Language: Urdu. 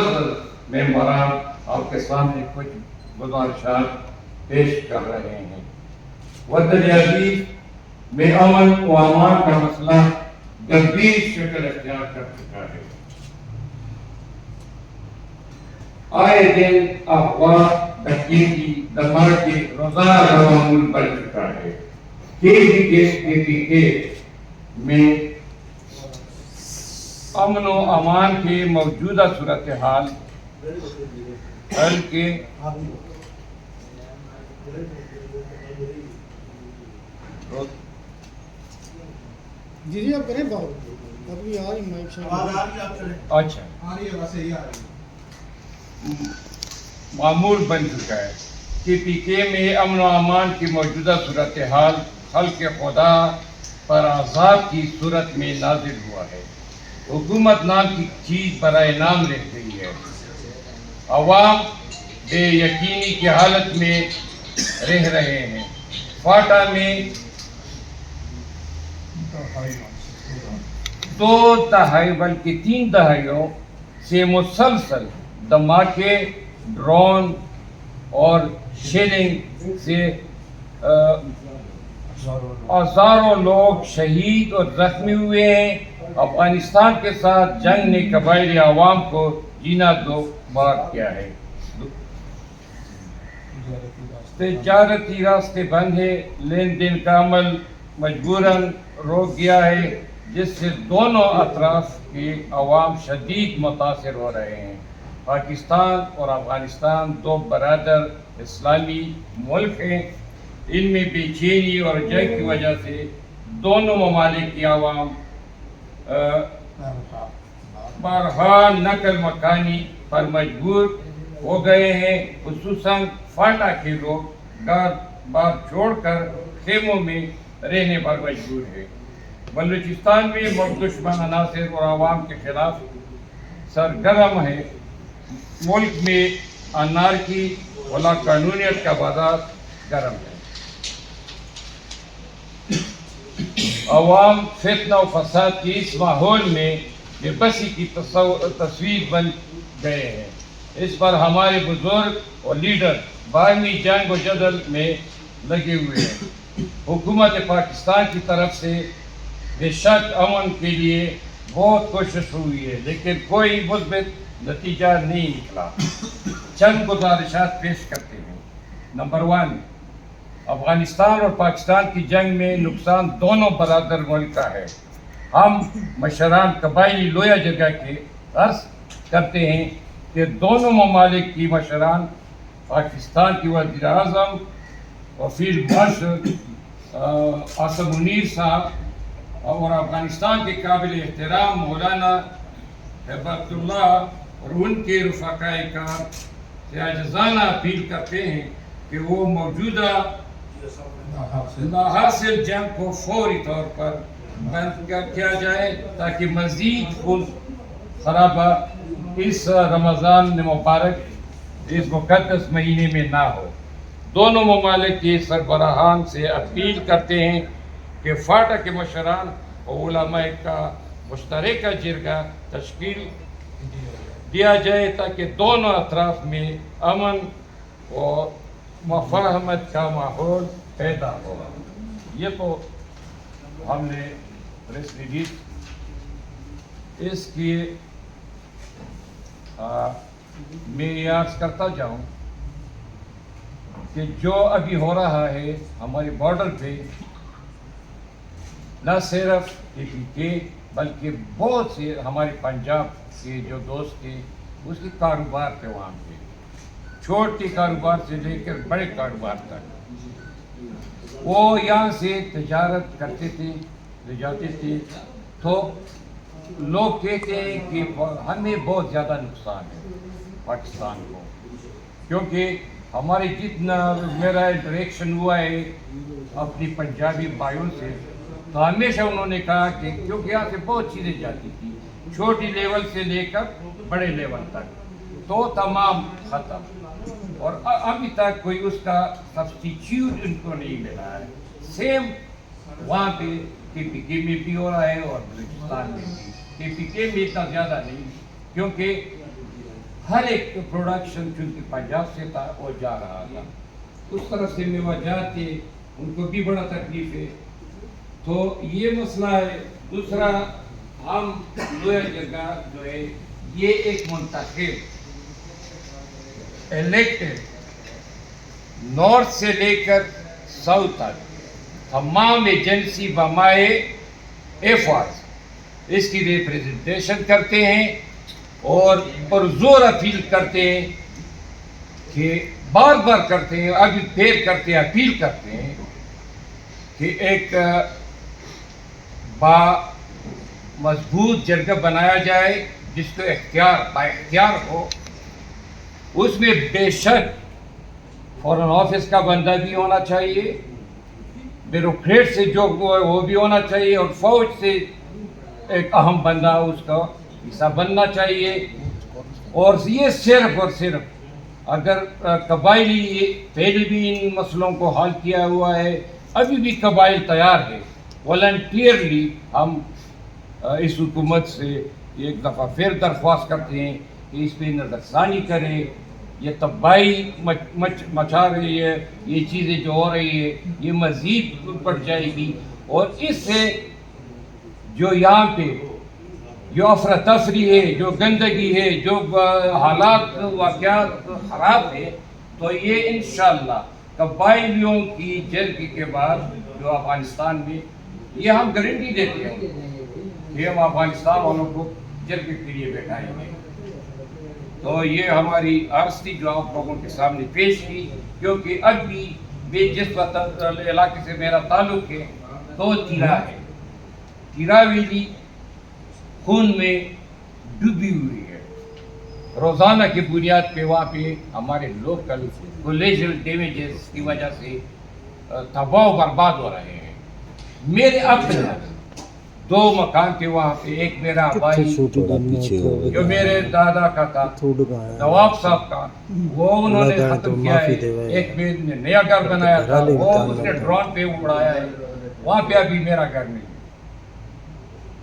معزز ممبران آپ کے سامنے کچھ گزارشات پیش کر رہے ہیں۔ وطن عزیز میں امن و امان کا مسئلہ گمبھیر شکل اختیار کر چکا ہے۔ آئے دن افواہ ڈکیتی دھماکے روزانہ معمول بن چکا ہے۔ کے میں امن و امان کی موجودہ صورتحال حل کے جی آپ کریں بات ابھی آ رہی مائک شاید اچھا معمول بن چکا ہے۔ کے میں امن و امان کی موجودہ صورتحال خلق خدا پر عذاب کی صورت میں نازل ہوا ہے۔ حکومت نام کی چیز برائے نام رہ گئی ہے۔ عوام بے یقینی کی حالت میں رہ رہے ہیں۔ فاٹا میں 2 دہائی بلکہ 3 دہائیوں سے مسلسل دھماکے، ڈرون اور شیلنگ سے ہزاروں لوگ شہید اور زخمی ہوئے ہیں۔ افغانستان کے ساتھ جنگ نے قبائلی عوام کو جینا دشوار کیا ہے۔ تجارتی راستے بند ہیں، لین دین کا عمل مجبوراً روک گیا ہے، جس سے دونوں اطراف کے عوام شدید متاثر ہو رہے ہیں۔ پاکستان اور افغانستان 2 برادر اسلامی ملک ہیں۔ ان میں بے چینی اور جنگ کی وجہ سے دونوں ممالک کی عوام بارہا نقل مکانی پر مجبور ہو گئے ہیں۔ خصوصاً فاٹا کے لوگ گھر بار چھوڑ کر خیموں میں رہنے پر مجبور ہیں۔ بلوچستان میں ملک دشمن عناصر اور عوام کے خلاف سرگرم ہے۔ ملک میں انارکی اور لا قانونیت کا بازار گرم ہے۔ عوام فتنہ و فساد کی اس ماحول میں بے بسی کی تصویر بن گئے ہیں۔ اس پر ہمارے بزرگ اور لیڈر باہمی جنگ و جدل میں لگے ہوئے ہیں۔ حکومت پاکستان کی طرف سے بے شک امن کے لیے بہت کوشش ہوئی ہے، لیکن کوئی مثبت نتیجہ نہیں نکلا۔ چند گزارشات پیش کرتے ہیں۔ نمبر 1، افغانستان اور پاکستان کی جنگ میں نقصان دونوں برادر ملک کا ہے۔ ہم مشران قبائلی لویا جگہ کے عرض کرتے ہیں کہ دونوں ممالک کی مشران، پاکستان کی وزیر اعظم اور فیلڈ مارشل عاصم منیر صاحب اور افغانستان کے قابل احترام مولانا ہیبت اللہ اور ان کے رفقائے کار سے عاجزانہ اپیل کرتے ہیں کہ وہ موجودہ حاصل جنگ کو فوری طور پر بند کیا جائے تاکہ مزید خون خرابہ اس رمضان مبارک اس مقدس مہینے میں نہ ہو۔ دونوں ممالک کے سربراہان سے اپیل کرتے ہیں کہ فاٹا کے مشران اور علماء کا مشترکہ جرگہ تشکیل دیا جائے تاکہ دونوں اطراف میں امن اور مفاہمت کا ماحول پیدا ہو۔ یہ تو ہم نے پریس ریلیز اس کی میں یہ عرض کرتا جاؤں کہ جو ابھی ہو رہا ہے ہمارے بارڈر پہ، نہ صرف کے بلکہ بہت سے ہمارے پنجاب کے جو دوست تھے اس کے کاروبار پہ وہاں پہ، چھوٹے کاروبار سے لے کر بڑے کاروبار تک، وہ یہاں سے تجارت کرتے تھے، لے جاتے تھے، تو لوگ کہتے ہیں کہ ہمیں بہت زیادہ نقصان ہے پاکستان کو، کیونکہ ہمارے جتنا میرا انٹریکشن ہوا ہے اپنی پنجابی بھائیوں سے، تو ہمیشہ انہوں نے کہا کہ کیونکہ یہاں سے بہت چیزیں جاتی تھی چھوٹی لیول سے لے کر بڑے لیول تک، تو تمام ختم، اور ابھی تک کوئی اس کا سبسٹیچیوٹ ان کو نہیں ملا ہے۔ سیم وہاں پہ KPK میں بھی ہو رہا ہے اور بلوچستان میں بھی، KPK میں اتنا زیادہ نہیں، کیونکہ ہر ایک پروڈکشن چونکہ پنجاب سے تھا وہ جا رہا تھا، اس طرح سے میوہ تھے، ان کو بھی بڑا تکلیف ہے. تو یہ مسئلہ ہے. دوسرا ہم لویا جگہ جو ہے یہ ایک منتخب الیکٹڈ نارتھ سے لے کر ساؤتھ تک تمام ایجنسی بمائے ایفرٹس اس کی ریپریزنٹیشن کرتے ہیں اور زور اپیل کرتے ہیں کہ بار بار کرتے ہیں، ابھی پھر کرتے ہیں، اپیل کرتے ہیں کہ ایک با مضبوط جرگہ بنایا جائے جس کو با اختیار ہو. اس میں بے شک فورن آفس کا بندہ بھی ہونا چاہیے، بیوروکریٹ سے جو وہ بھی ہونا چاہیے، اور فوج سے ایک اہم بندہ اس کا حصہ بننا چاہیے. اور یہ صرف اور صرف اگر قبائلی پہلے بھی ان مسئلوں کو حل کیا ہوا ہے، ابھی بھی قبائل تیار ہے. والنٹیئرلی ہم اس حکومت سے ایک دفعہ پھر درخواست کرتے ہیں کہ اس پہ نظر ثانی کرے. یہ تباہی مچا رہی ہے، یہ چیزیں جو ہو رہی ہے یہ مزید بڑھ جائے گی، اور اس سے جو یہاں پہ جو افراتفری ہے، جو گندگی ہے، جو حالات واقعات خراب ہے، تو یہ انشاءاللہ قبائلیوں کی جنگ کے بعد جو افغانستان میں یہ ہم گارنٹی دیتے ہیں کہ ہم افغانستان والوں کو جنگ کے لیے بیٹھائیں گے. تو یہ ہماری عرض تھی جو آپ لوگوں کے سامنے پیش کی، کیونکہ اب بھی جس علاقے سے میرا تعلق ہے تو تیرا ہے، تیرا ویلی خون میں ڈوبی ہوئی ہے. روزانہ کی بنیاد پہ وہاں پہ ہمارے لوکل کولیجل ڈیمیجز کی وجہ سے تباہ و برباد ہو رہے ہیں. میرے اپنے 2 مکان تھے وہاں پہ، ایک میرا بھائی جو میرے دادا کا تھا نواب صاحب کا، وہ انہوں نے ختم کیا ہے. ایک میں نے نیا گھر بنایا تھا، وہ اس نے ڈرون پہ اڑایا ہے، وہاں پہ ابھی میرا گھر نہیں.